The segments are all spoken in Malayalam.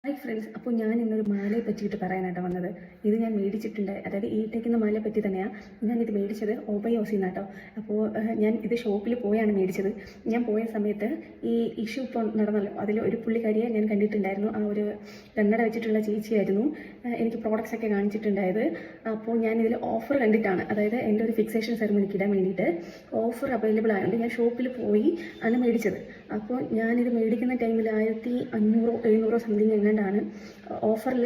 ഹായ് ഫ്രണ്ട്സ്, അപ്പോൾ ഞാൻ ഇന്നൊരു മാലയെ പറ്റിയിട്ട് പറയാനായിട്ട് വന്നത്. ഇത് ഞാൻ മേടിച്ചിട്ടുണ്ട്, അതായത് ഈ ഇട്ടേക്കുന്ന മാലയെ പറ്റി തന്നെയാണ്. ഞാനിത് മേടിച്ചത് ഓബയോസിൽ നിന്നാട്ടോ. അപ്പോൾ ഞാൻ ഇത് ഷോപ്പിൽ പോയാണ് മേടിച്ചത്. ഞാൻ പോയ സമയത്ത് ഈ ഇഷ്യൂ ഇപ്പോൾ നടന്നല്ലോ, അതിൽ ഒരു പുള്ളിക്കാരിയെ ഞാൻ കണ്ടിട്ടുണ്ടായിരുന്നു. ആ ഒരു കണ്ണട വെച്ചിട്ടുള്ള ചേച്ചിയായിരുന്നു എനിക്ക് പ്രോഡക്റ്റ്സ് ഒക്കെ കാണിച്ചിട്ടുണ്ടായത്. അപ്പോൾ ഞാനിതിൽ ഓഫർ കണ്ടിട്ടാണ്, അതായത് എൻ്റെ ഒരു ഫിക്സേഷൻ സെറമണിക്ക് ഇടാൻ വേണ്ടിയിട്ട് ഓഫർ അവൈലബിൾ ആയതുകൊണ്ട് ഞാൻ ഷോപ്പിൽ പോയി ആണ് മേടിച്ചത്. അപ്പോൾ ഞാനിത് മേടിക്കുന്ന ടൈമിൽ 1500-700 സംതിങ് എങ്ങാണ്ടാണ് ഓഫറിൽ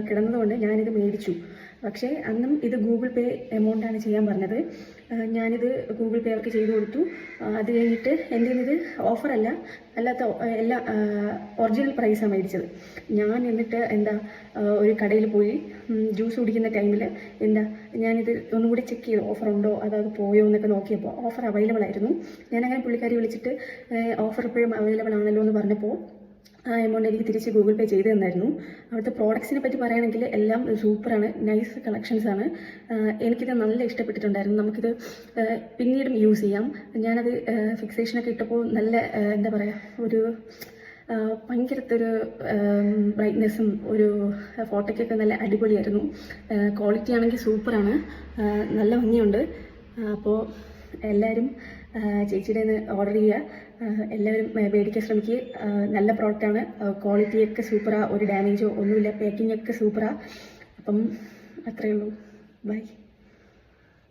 കിടന്നതുകൊണ്ട് ഞാനിത് മേടിച്ചു. പക്ഷേ അന്നും ഇത് ഗൂഗിൾ പേ എമൗണ്ടാണ് ചെയ്യാൻ പറഞ്ഞത്. ഞാനിത് ഗൂഗിൾ പേ അവർക്ക് ചെയ്തു കൊടുത്തു. അത് കഴിഞ്ഞിട്ട് എൻ്റെ ഇത് ഓഫറല്ല, അല്ലാത്ത എല്ലാ ഒറിജിനൽ പ്രൈസാണ് മേടിച്ചത്. ഞാൻ എന്നിട്ട് ഒരു കടയിൽ പോയി ജ്യൂസ് കുടിക്കുന്ന ടൈമിൽ ഞാനിത് ഒന്നും കൂടി ചെക്ക് ചെയ്തു, ഓഫർ ഉണ്ടോ അതത് പോയോ എന്നൊക്കെ നോക്കിയപ്പോൾ ഓഫർ അവൈലബിൾ ആയിരുന്നു. ഞാനങ്ങനെ പുള്ളിക്കാരി വിളിച്ചിട്ട് ഓഫർ ഇപ്പോഴും അവൈലബിൾ ആണല്ലോ എന്ന് പറഞ്ഞപ്പോൾ ആ എമൗണ്ട് എനിക്ക് തിരിച്ച് ഗൂഗിൾ പേ ചെയ്ത് തന്നായിരുന്നു. അവിടുത്തെ പ്രോഡക്ട്സിനെ പറ്റി പറയുകയാണെങ്കിൽ എല്ലാം സൂപ്പറാണ്, നൈസ് കളക്ഷൻസാണ്. എനിക്കിത് നല്ല ഇഷ്ടപ്പെട്ടിട്ടുണ്ടായിരുന്നു. നമുക്കിത് പിന്നീടും യൂസ് ചെയ്യാം. ഞാനത് ഫിക്സേഷനൊക്കെ ഇട്ടപ്പോൾ നല്ല ഒരു ഭയങ്കരത്തൊരു ബ്രൈറ്റ്നെസ്സും ഒരു ഫോട്ടോയ്ക്കൊക്കെ നല്ല അടിപൊളിയായിരുന്നു. ക്വാളിറ്റി ആണെങ്കിൽ സൂപ്പറാണ്, നല്ല ഭംഗിയുണ്ട്. അപ്പോൾ എല്ലാവരും ചേച്ചിയുടെ ഓർഡർ ചെയ്യുക, എല്ലാവരും മേടിക്കാൻ ശ്രമിക്കുക. നല്ല പ്രോഡക്റ്റാണ്, ക്വാളിറ്റിയൊക്കെ സൂപ്പറാണ്, ഒരു ഡാമേജോ ഒന്നുമില്ല, പാക്കിംഗ് ഒക്കെ സൂപ്പറാണ്. അപ്പം അത്രയേ ഉള്ളൂ, ബൈ.